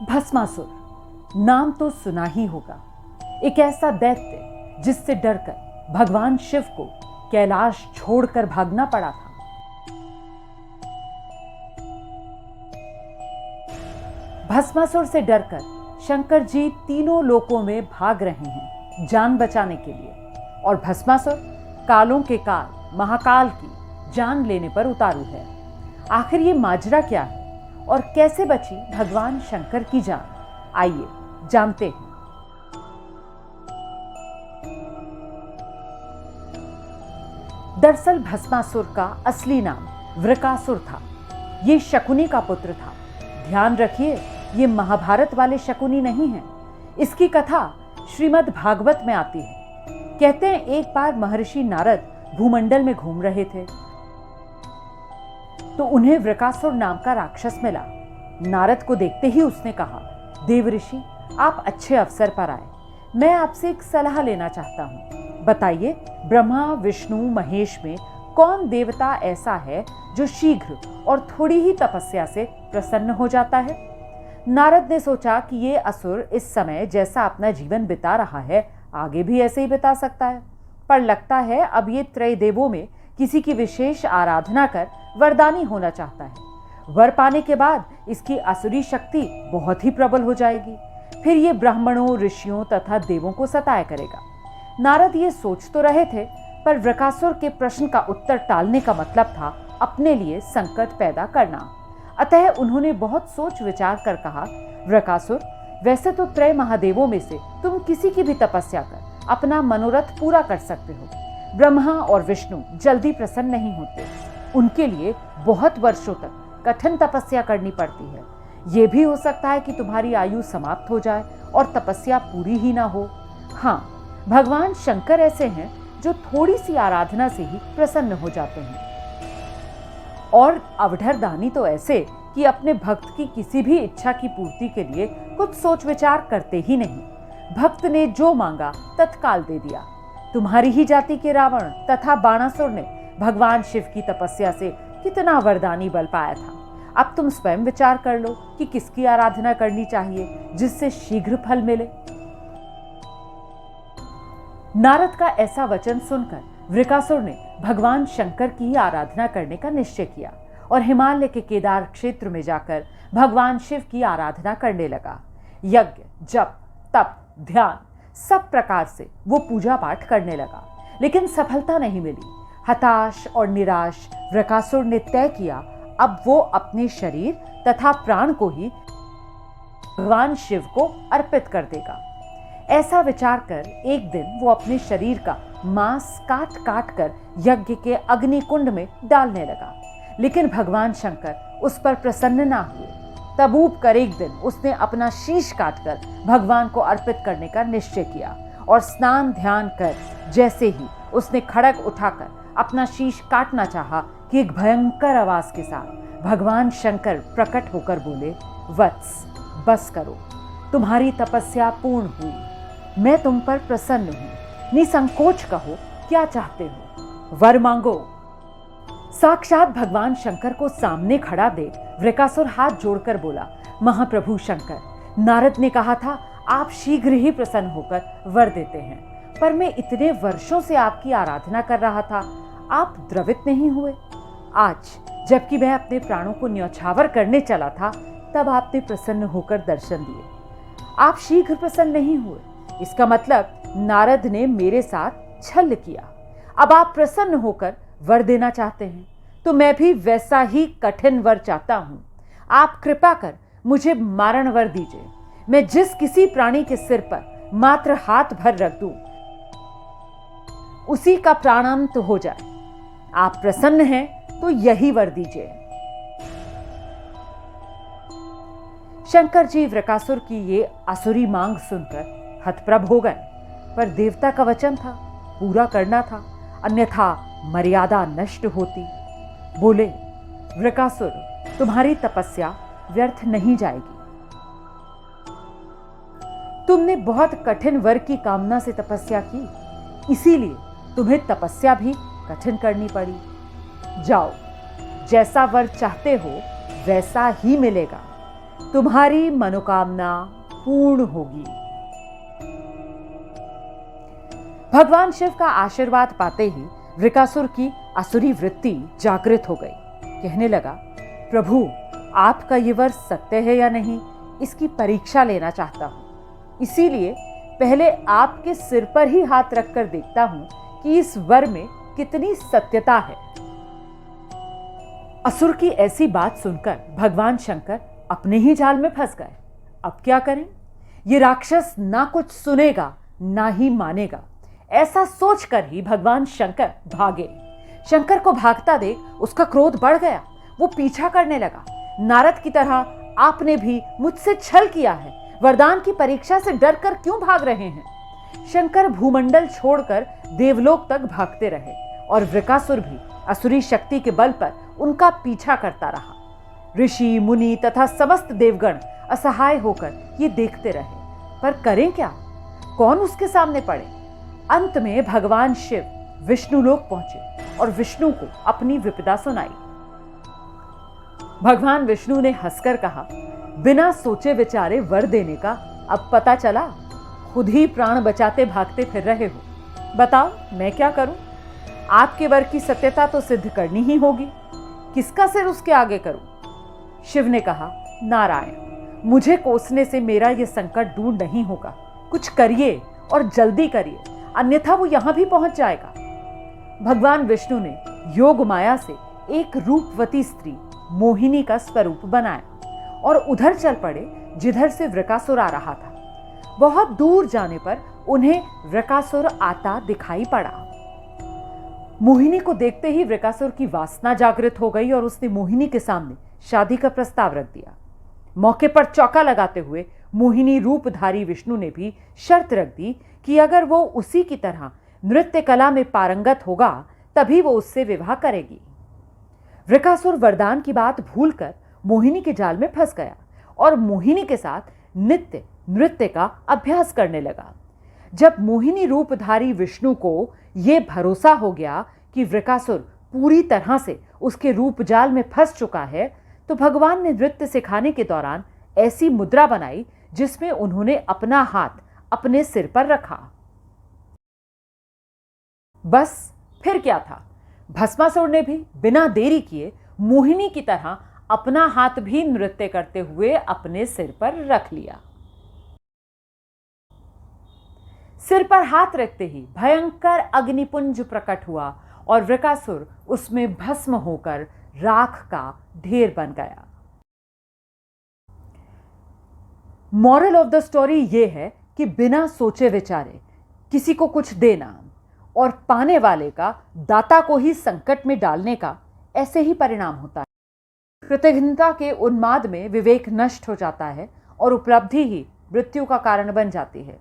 भस्मासुर नाम तो सुना ही होगा। एक ऐसा दैत्य जिससे डरकर भगवान शिव को कैलाश छोड़कर भागना पड़ा था। भस्मासुर से डरकर शंकर जी तीनों लोकों में भाग रहे हैं जान बचाने के लिए, और भस्मासुर कालों के काल महाकाल की जान लेने पर उतारू है। आखिर ये माजरा क्या है और कैसे बची भगवान शंकर की जान? आइए जानते हैं। दरअसल भस्मासुर का असली नाम वृकासुर था। ये शकुनी का पुत्र था। ध्यान रखिए, ये महाभारत वाले शकुनी नहीं है। इसकी कथा श्रीमद् भागवत में आती है। कहते हैं एक बार महर्षि नारद भूमंडल में घूम रहे थे तो उन्हें वृकासुर नाम का राक्षस मिला। नारद को देखते ही उसने कहा, देव ऋषि, आप अच्छे अवसर पर आए। मैं आपसे एक सलाह लेना चाहता हूँ। बताइए, ब्रह्मा विष्णु महेश में कौन देवता ऐसा है जो शीघ्र और थोड़ी ही तपस्या से प्रसन्न हो जाता है? नारद ने सोचा कि ये असुर इस समय जैसा अपना जीवन बिता रहा है आगे भी ऐसे ही बिता सकता है, पर लगता है अब ये त्रय देवों में किसी की विशेष आराधना कर वरदानी होना चाहता है। वर पाने के बाद इसकी असुरी शक्ति बहुत ही प्रबल हो जाएगी, फिर ये ब्राह्मणों ऋषियों तथा देवों को सताया करेगा। नारद ये सोच तो रहे थे, पर वृकासुर के प्रश्न का उत्तर टालने का मतलब था अपने लिए संकट पैदा करना। अतः उन्होंने बहुत सोच विचार कर कहा, वृकासुर, वैसे तो त्रय महादेवों में से तुम किसी की भी तपस्या कर अपना मनोरथ पूरा कर सकते हो। ब्रह्मा और विष्णु जल्दी प्रसन्न नहीं होते, उनके लिए बहुत वर्षों तक कठिन तपस्या करनी पड़ती है। यह भी हो सकता है कि तुम्हारी आयु समाप्त हो जाए और तपस्या पूरी ही ना हो। हाँ, भगवान शंकर ऐसे हैं जो थोड़ी सी आराधना से ही प्रसन्न हो जाते हैं, और अवधर दानी तो ऐसे कि अपने भक्त की किसी भी इच्छा की पूर्ति के लिए कुछ सोच विचार करते ही नहीं। भक्त ने जो मांगा तत्काल दे दिया। तुम्हारी ही जाति के रावण तथा बाणासुर ने भगवान शिव की तपस्या से कितना वरदानी बल पाया था। अब तुम स्वयं विचार कर लो कि किसकी आराधना करनी चाहिए जिससे शीघ्र फल मिले। नारद का ऐसा वचन सुनकर वृकासुर ने भगवान शंकर की ही आराधना करने का निश्चय किया और हिमालय के केदार क्षेत्र में जाकर भगवान शिव की आराधना करने लगा। यज्ञ, जप, तप, ध्यान सब प्रकार से वो पूजा पाठ करने लगा, लेकिन सफलता नहीं मिली। हताश और निराश वृकासुर ने तय किया अब वो अपने शरीर तथा प्राण को ही भगवान शिव को अर्पित कर देगा। ऐसा विचार कर एक दिन वो अपने शरीर का मांस काट काट कर यज्ञ के अग्नि कुंड में डालने लगा, लेकिन भगवान शंकर उस पर प्रसन्न ना हुए। तब ऊब कर एक दिन उसने अपना शीश काटकर भगवान को अर्पित करने का निश्चय किया, और स्नान ध्यान कर जैसे ही उसने खड्ग उठाकर अपना शीश काटना चाहा कि एक भयंकर आवाज के साथ भगवान शंकर प्रकट होकर बोले, वत्स, बस करो, तुम्हारी तपस्या पूर्ण हुई। मैं तुम पर प्रसन्न हूं। निसंकोच कहो, क्या चाहते हो? वर मांगो। साक्षात भगवान शंकर को सामने खड़ा देख वृकासुर हाथ जोड़कर बोला, महाप्रभु शंकर, नारद ने कहा था आप शीघ्र ही प्रसन्न होकर वर देते हैं, पर मैं इतने वर्षों से आपकी आराधना कर रहा था, आप द्रवित नहीं हुए। आज जबकि मैं अपने प्राणों को न्यौछावर करने चला था, तब आपने प्रसन्न होकर दर्शन दिए। आप शीघ्र प्रसन्न नहीं हुए, इसका मतलब नारद ने मेरे साथ छल किया। अब आप प्रसन्न होकर वर देना चाहते हैं, तो मैं भी वैसा ही कठिन वर चाहता हूं। आप कृपा कर मुझे मारण वर दीजिए। मैं जिस किसी प्राणी के सिर पर मात्र हाथ भर रख दूं, उसी का प्राणांत हो जाए। आप प्रसन्न हैं तो यही वर दीजिए। शंकर जी वृकासुर की ये असुरी मांग सुनकर हतप्रभ हो गए, पर देवता का वचन था, पूरा करना था, अन्यथा मर्यादा नष्ट होती। बोले, वृकासुर, तुम्हारी तपस्या व्यर्थ नहीं जाएगी। तुमने बहुत कठिन वर की कामना से तपस्या की, इसीलिए तुम्हें तपस्या भी कठिन करनी पड़ी। जाओ, जैसा वर चाहते हो वैसा ही मिलेगा। तुम्हारी मनोकामना पूर्ण होगी। भगवान शिव का आशीर्वाद पाते ही वृकासुर की असुरी वृत्ति जागृत हो गई। कहने लगा, प्रभु, आपका ये वर सत्य है या नहीं, इसकी परीक्षा लेना चाहता हूं। इसीलिए पहले आपके सिर पर ही हाथ रखकर देखता हूं कि इस वर में कितनी सत्यता है। असुर की ऐसी बात सुनकर भगवान शंकर अपने ही जाल में फंस गए। अब क्या करें? ये राक्षस ना कुछ सुनेगा ना ही मानेगा। ऐसा सोचकर ही भगवान शंकर भागे। शंकर को भागता देख उसका क्रोध बढ़ गया। वो पीछा करने लगा। नारद की तरह आपने भी मुझसे छल किया है, वरदान की परीक्षा से डरकर क्यों भाग रहे हैं? शंकर भूमंडल छोड़कर देवलोक तक भागते रहे और वृकासुर भी असुरी शक्ति के बल पर उनका पीछा करता रहा। ऋषि मुनि तथा समस्त देवगण असहाय होकर ये देखते रहे, पर करें क्या? कौन उसके सामने पड़े? अंत में भगवान शिव विष्णु लोक पहुंचे और विष्णु को अपनी विपदा सुनाई। भगवान विष्णु ने हंसकर कहा, बिना सोचे विचारे वर देने का अब पता चला? खुद ही प्राण बचाते भागते फिर रहे हो। बताओ मैं क्या करूं? आपके वर की सत्यता तो सिद्ध करनी ही होगी। किसका सिर उसके आगे करूं? शिव ने कहा, नारायण, मुझे कोसने से मेरा यह संकट दूर नहीं होगा। कुछ करिए और जल्दी करिए, अन्यथा वो यहां भी पहुंच जाएगा। भगवान विष्णु ने योग माया से एक रूपवती स्त्री मोहिनी का स्वरूप बनाया और उधर चल पड़े जिधर से वृकासुर आ रहा था। बहुत दूर जाने पर उन्हें वृकासुर आता दिखाई पड़ा। मोहिनी को देखते ही वृकासुर की वासना जागृत हो गई और उसने मोहिनी के सामने शादी का प्रस्ताव रख दिया। मौके पर चौका लगाते हुए मोहिनी रूपधारी विष्णु ने भी शर्त रख दी कि अगर वो उसी की तरह नृत्य कला में पारंगत होगा तभी वो उससे विवाह करेगी। वृकासुर वरदान की बात भूलकर मोहिनी के जाल में फंस गया और मोहिनी के साथ नित्य नृत्य का अभ्यास करने लगा। जब मोहिनी रूपधारी विष्णु को यह भरोसा हो गया कि वृकासुर पूरी तरह से उसके रूप जाल में फंस चुका है, तो भगवान ने नृत्य सिखाने के दौरान ऐसी मुद्रा बनाई जिसमें उन्होंने अपना हाथ अपने सिर पर रखा। बस फिर क्या था, भस्मासुर ने भी बिना देरी किए मोहिनी की तरह अपना हाथ भी नृत्य करते हुए अपने सिर पर रख लिया। सिर पर हाथ रखते ही भयंकर अग्निपुंज प्रकट हुआ और वृकासुर उसमें भस्म होकर राख का ढेर बन गया। मॉरल ऑफ द स्टोरी यह है कि बिना सोचे विचारे किसी को कुछ देना और पाने वाले का दाता को ही संकट में डालने का ऐसे ही परिणाम होता है। कृतज्ञता के उन्माद में विवेक नष्ट हो जाता है और उपलब्धि ही मृत्यु का कारण बन जाती है।